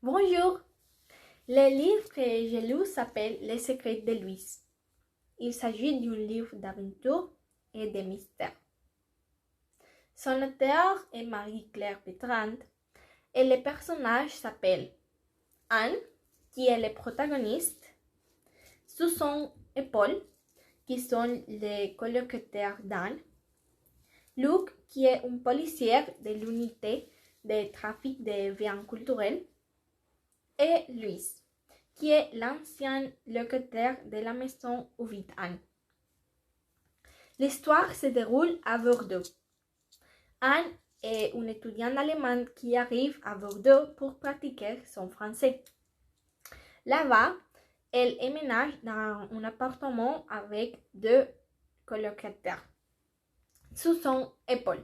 Bonjour, le livre que j'ai lu s'appelle Les secrets de Louise. Il s'agit d'un livre d'aventure et de mystère. Son auteur est Marie-Claire Bertrand et le personnage s'appelle Anne, qui est le protagoniste, Susan et Paul, qui sont les colocataires d'Anne, Luc, qui est un policier de l'unité de trafic de biens culturels, et Louise, qui est l'ancien locataire de la maison où vit Anne. L'histoire se déroule à Bordeaux. Anne est une étudiante allemande qui arrive à Bordeaux pour pratiquer son français. Là-bas, elle emménage dans un appartement avec deux colocataires, Susan et Paul.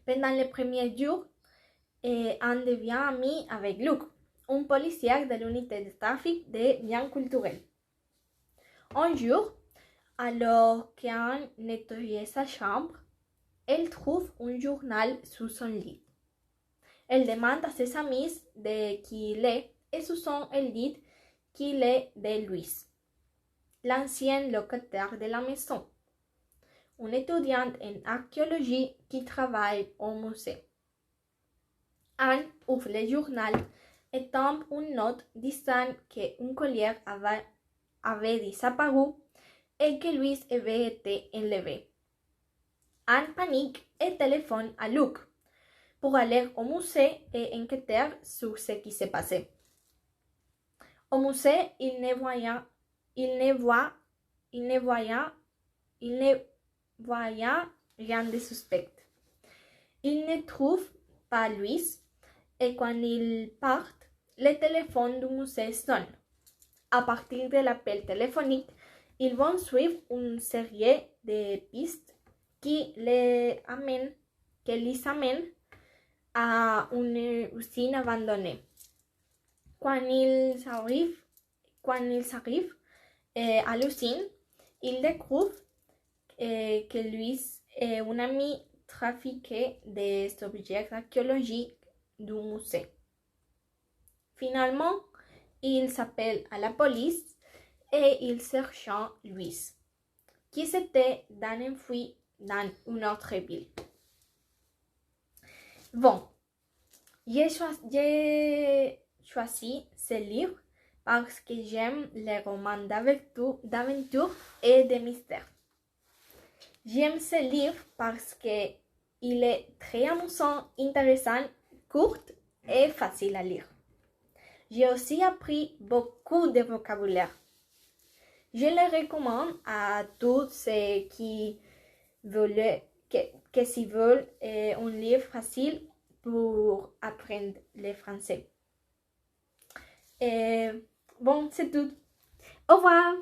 Pendant les premiers jours, Anne devient amie avec Luc, un policier de l'unité de trafic des biens culturels. Un jour, alors qu'Anne nettoyait sa chambre, elle trouve un journal sous son lit. Elle demande à ses amis de qui il est et Susan elle dit qu'il est de Louise, l'ancien locataire de la maison, une étudiante en archéologie qui travaille au musée. Anne ouvre le journal et tombe une note disant qu'un collier avait disparu et que Louise avait été enlevée. Anne panique et téléphone à Luc pour aller au musée et enquêter sur ce qui s'est passé. Au musée, il ne voyait rien de suspect. Il ne trouve pas Louise et quand ils partent, le téléphone du musée sonne. À partir de l'appel téléphonique, ils vont suivre une série de pistes qui les amènent à une usine abandonnée. Quand ils arrivent à l'usine, ils découvrent que Louise est une amie trafiquée des objets archéologiques du musée. Finalement, ils s'appellent à la police et ils cherchent Louise, qui s'était enfuie dans une autre ville. Bon, j'ai choisi ce livre parce que j'aime les romans d'aventure et de mystère. J'aime ce livre parce qu'il est très amusant, intéressant, court et facile à lire. J'ai aussi appris beaucoup de vocabulaire. Je le recommande à tous ceux qui veulent un livre facile pour apprendre le français. Bon, c'est tout. Au revoir!